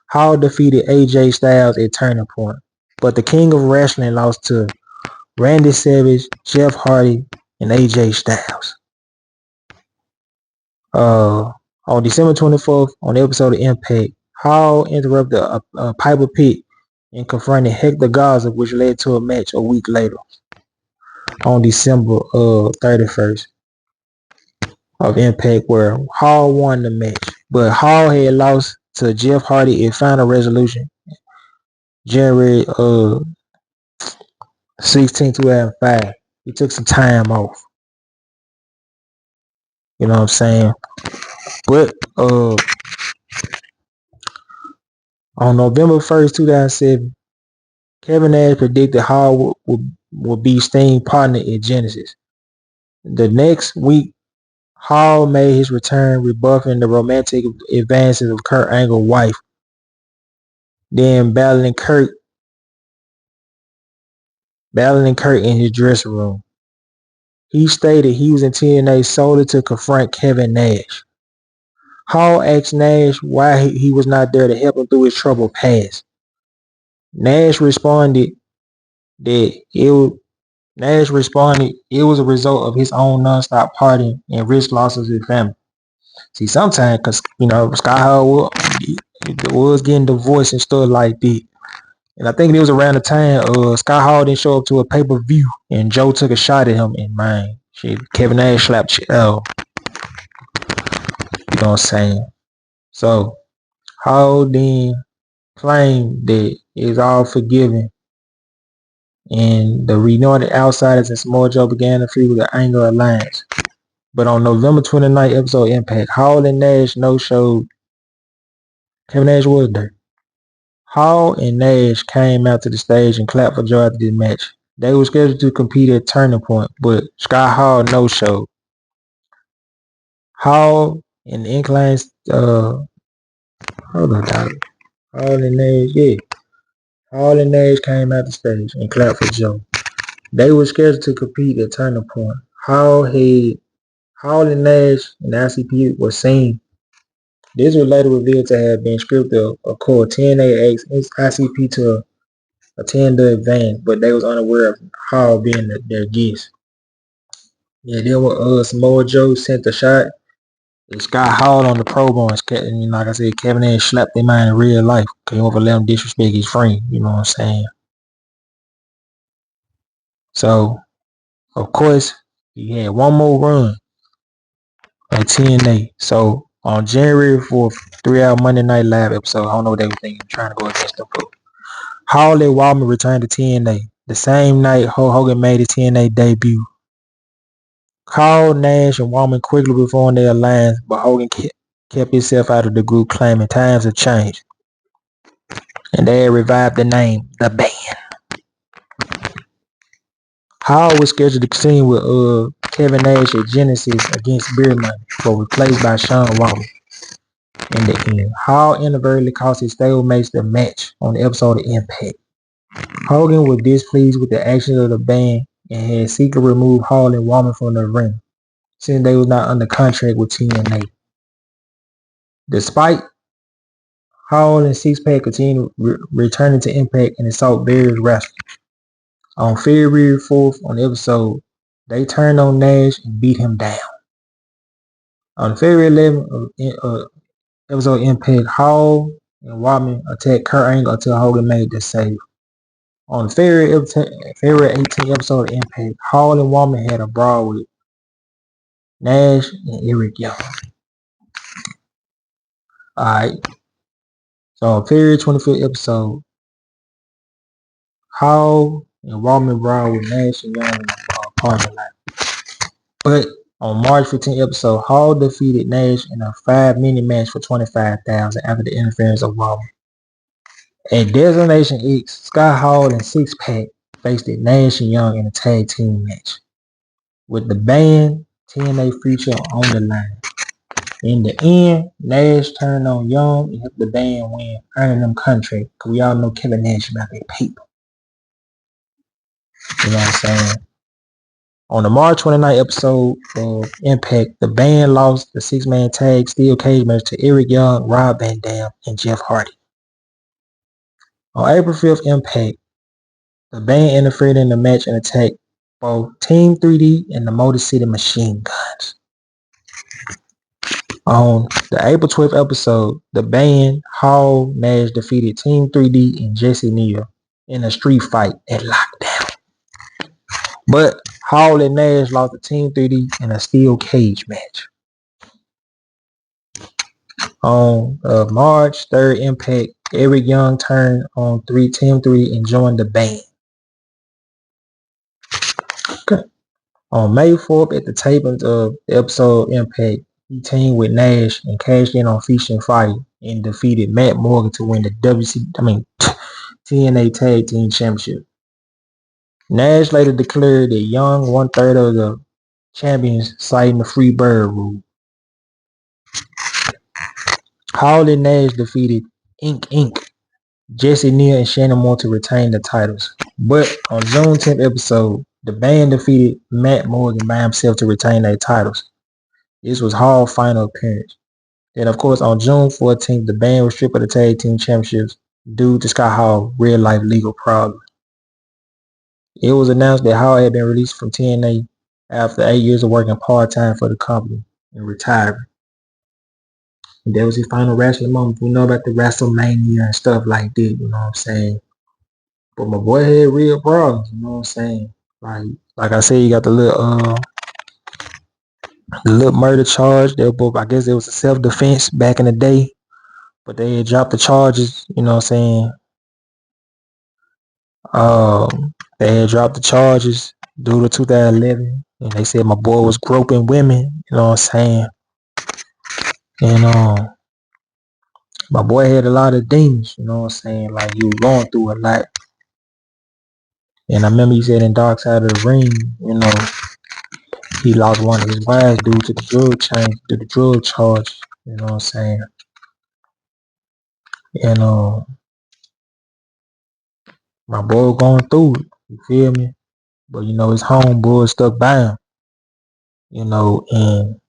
Hall defeated AJ Styles at Turning Point, but the King of Wrestling lost to Randy Savage, Jeff Hardy, and AJ Styles. On December 24th, on the episode of Impact, Hall interrupted a Piper Pit and confronted Hector Garza, which led to a match a week later. On December 31st of Impact, where Hall won the match, but Hall had lost to Jeff Hardy at Final Resolution, January 16, 2005. He took some time off. You know what I'm saying? But on November 1st, 2007, Kevin Nash predicted Hall would be Sting's partner at Genesis. The next week, Hall made his return, rebuffing the romantic advances of Kurt Angle's wife, then battling Kurt in his dressing room. He stated he was in TNA solely to confront Kevin Nash. Hall asked Nash why he was not there to help him through his troubled past. Nash responded it was a result of his own nonstop partying and risk losses with family. See, sometimes, because, Scott Hall was getting divorced and stuff like that. And I think it was around the time Scott Hall didn't show up to a pay-per-view and Joe took a shot at him and man, Kevin Nash slapped you know what I'm saying? So, Hall then claimed that it's all forgiven and the Reunited Outsiders and Samoa Joe began to feud with the Angle Alliance. But on November 29th episode of Impact, Hall and Nash no-showed. Kevin Nash was there. Hall and Nash came out to the stage and clapped for joy after this match. They were scheduled to compete at Turning Point, but Scott Hall no-showed. Hall and the Inclines, Hall and Nash came out the stage and clapped for Joe. They were scheduled to compete at Turning Point. Hall and Nash and the ICP were seen. This was later revealed to have been scripted. Of course, TNA asked ICP to attend the event, but they was unaware of Hall being their guest. Yeah, then when Samoa Joe sent the shot, it Scott Hall on the promo, and like I said, Kevin Nash slapped their mind in real life because he won't let him disrespect his friend. You know what I'm saying? So, of course, he had one more run at TNA. So, on January 4th, 3-hour Monday Night Live episode, I don't know what they were thinking, trying to go against them folks. Hall and Waltman returned to TNA. The same night, Hulk Hogan made his TNA debut. Hall, Nash, and Waltman quickly reformed their alliance, but Hogan kept himself out of the group, claiming times have changed. And they had revived the name, The Band. Hall was scheduled to continue with Kevin Nash at Genesis against Beer Money, but replaced by Sean Waltman. In the end, Hall inadvertently cost his stablemates the match on the episode of Impact. Hogan was displeased with the actions of the band and had secretly removed Hall and Waltman from the ring, since they was not under contract with TNA. Despite Hall and Six Pack continued returning to Impact and assault various wrestlers, on February 4th on the episode, they turned on Nash and beat him down. On February 11th of episode of Impact, Hall and Waltman attacked Kurt Angle until Hogan made the save. On February 18th episode of Impact, Hall and Waltman had a brawl with Nash and Eric Young. Alright. So on February 25th episode, Hall involvement brawl with Nash and Young in the parking lot. But on March 15th episode, Hall defeated Nash in a 5-minute match for $25,000 after the interference of Roman. At Destination X, Scott Hall and Six Pack faced Nash and Young in a tag team match, with the band TNA feature on the line. In the end, Nash turned on Young and helped the band win, earning them contract. Cause we all know Kevin Nash about that paper. You know what I'm saying? On the March 29th episode of Impact, the band lost the 6-man tag steel cage match to Eric Young, Rob Van Dam, and Jeff Hardy. On April 5th Impact, the band interfered in the match and attacked both Team 3D and the Motor City Machine Guns. On the April 12th episode, the band Hall Nash defeated Team 3D and Jesse Neal in a street fight at Lockdown. But Hall and Nash lost to Team 3D in a steel cage match. On March 3rd Impact, Eric Young turned on Team 3 and joined the band. Okay. On May 4th, at the taping of the episode Impact, he teamed with Nash and cashed in on Fish and Fire and defeated Matt Morgan to win the TNA Tag Team Championship. Nash later declared that Young 1/3 of the champions, citing the free bird rule. Hall and Nash defeated Inc., Jesse Neal, and Shannon Moore to retain the titles. But on June 10th episode, the band defeated Matt Morgan by himself to retain their titles. This was Hall's final appearance. Then, of course, on June 14th, the band was stripped of the tag team championships due to Scott Hall's real-life legal problem. It was announced that Hall had been released from TNA after 8 years of working part-time for the company and retiring. And that was his final wrestling moment. We know about the WrestleMania and stuff like that, you know what I'm saying? But my boy had real problems, you know what I'm saying? Like I said, you got the little murder charge. They were both, I guess it was a self-defense back in the day. But they had dropped the charges, you know what I'm saying? They had dropped the charges due to 2011. And they said my boy was groping women, you know what I'm saying? And my boy had a lot of demons, you know what I'm saying? Like, he was going through a lot. And I remember he said in Dark Side of the Ring, you know, he lost one of his wives due to the drug charge, you know what I'm saying? And my boy going through it, you feel me? But you know, his homeboy stuck by him, you know, and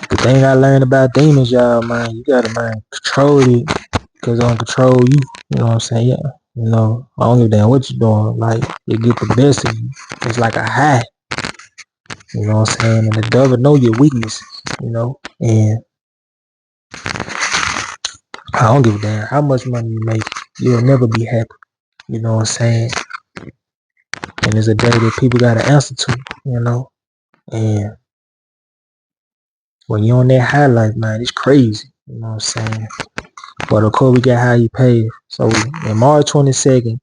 the thing I learned about demons, y'all, man, you gotta, man, control it, because it don't control you, you know what I'm saying? Yeah, you know, I don't give a damn what you're doing, like, it get the best of you. It's like a high, you know what I'm saying? And the devil know your weaknesses, you know, and I don't give a damn how much money you make, you'll never be happy, you know what I'm saying? And it's a day that people gotta answer to, you know, and when you're on that high life, man, it's crazy, you know what I'm saying? But of course, we got how you pay. So in March 22nd,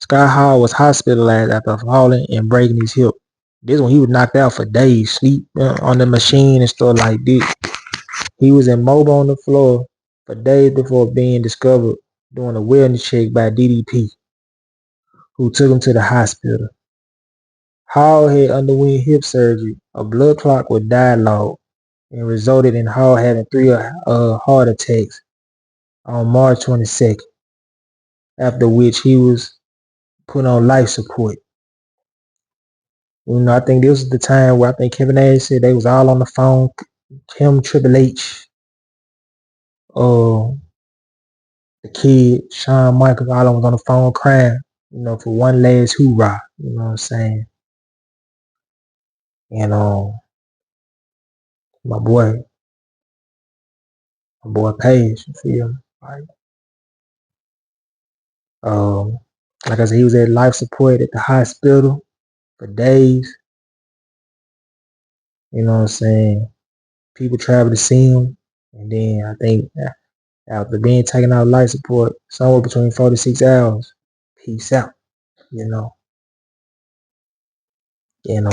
Scott Hall was hospitalized after falling and breaking his hip. This one, he was knocked out for days, sleep on the machine and stuff like this. He was immobile on the floor for days before being discovered doing a wellness check by DDP, who took him to the hospital. Hall had underwent hip surgery, a blood clot with dialogue, and resulted in Hall having 3 heart attacks on March 22nd, after which he was put on life support. You know, I think this was the time where I think Kevin Nash said they was all on the phone. Him, Triple H, the kid, Shawn Michaels, all of them was on the phone crying, you know, for one last hoorah, you know what I'm saying? And my boy Page, you feel me? Like I said, he was at life support at the hospital for days. You know what I'm saying? People traveled to see him, and then I think after being taken out of life support, somewhere between 4 to 6 hours, peace out. You know, and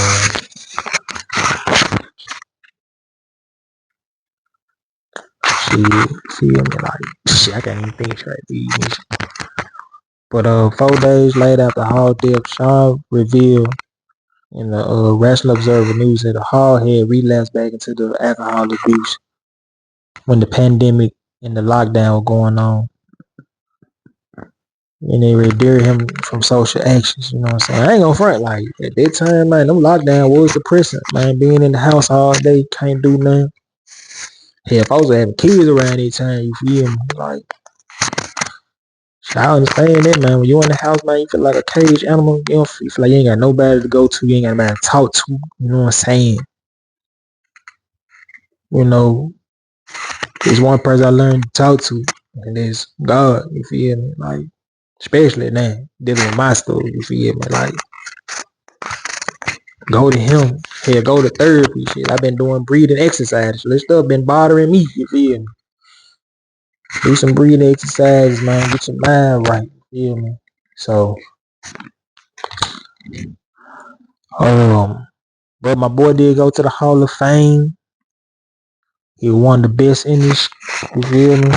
shit, feel me like shit. I can't even think straight. But 4 days later, after Hall death, Sean revealed in the Rational Observer News that Hall had relapsed back into the alcohol abuse when the pandemic and the lockdown were going on. And they redared him from social actions, you know what I'm saying? I ain't gonna front, like, at that time, man, them lockdown was depressing, man. Being in the house all day, can't do nothing. Hell, if I was having kids around that time, you feel me? Like, I understand that, man. When you're in the house, man, you feel like a caged animal. You feel like you ain't got nobody to go to. You ain't got nobody to talk to. You know what I'm saying? You know, there's one person I learned to talk to, and there's God. You feel me? Like, especially now, dealing with my story. You feel me? Like, go to him. Hell, go to therapy. Shit, I've been doing breathing exercises. This stuff been bothering me. You feel me? Do some breathing exercises, man. Get your mind right. You feel me? So, but my boy did go to the Hall of Fame. He was one of the best in this. You feel me?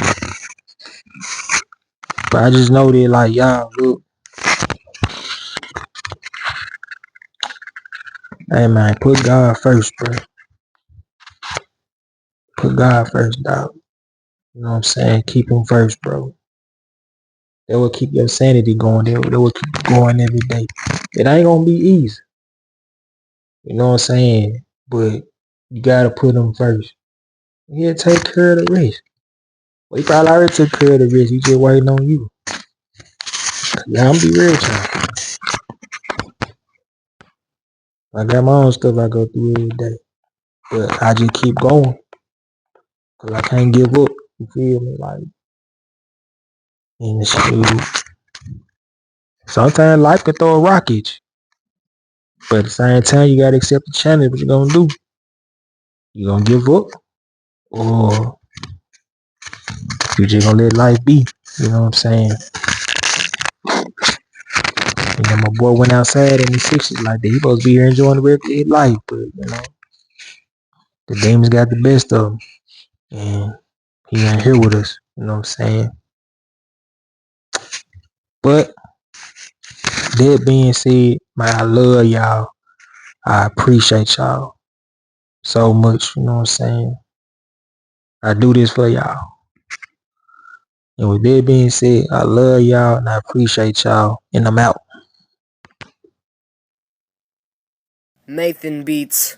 But I just know that, like, y'all, look. Hey, man, put God first, bro. Put God first, dog. You know what I'm saying? Keep him first, bro. That will keep your sanity going. That will keep you going every day. It ain't gonna be easy. You know what I'm saying? But you gotta put him first. He'll take care of the rest. Well, he probably already took care of the rest. He just waiting on you. Yeah, I'm be real with y'all. I got my own stuff I go through every day. But I just keep going. Cause I can't give up. You feel me? Like, in the shoot. Sometimes life can throw a rock at you. But at the same time, you gotta accept the challenge. What you gonna do? You gonna give up? Or you just gonna let life be? You know what I'm saying? You know, my boy went outside in his 60s like that. He supposed to be here enjoying the rest of his life. But, you know, the demons got the best of him. And he ain't here with us. You know what I'm saying? But that being said, man, I love y'all. I appreciate y'all so much. You know what I'm saying? I do this for y'all. And with that being said, I love y'all and I appreciate y'all. And I'm out. Nathan Beats.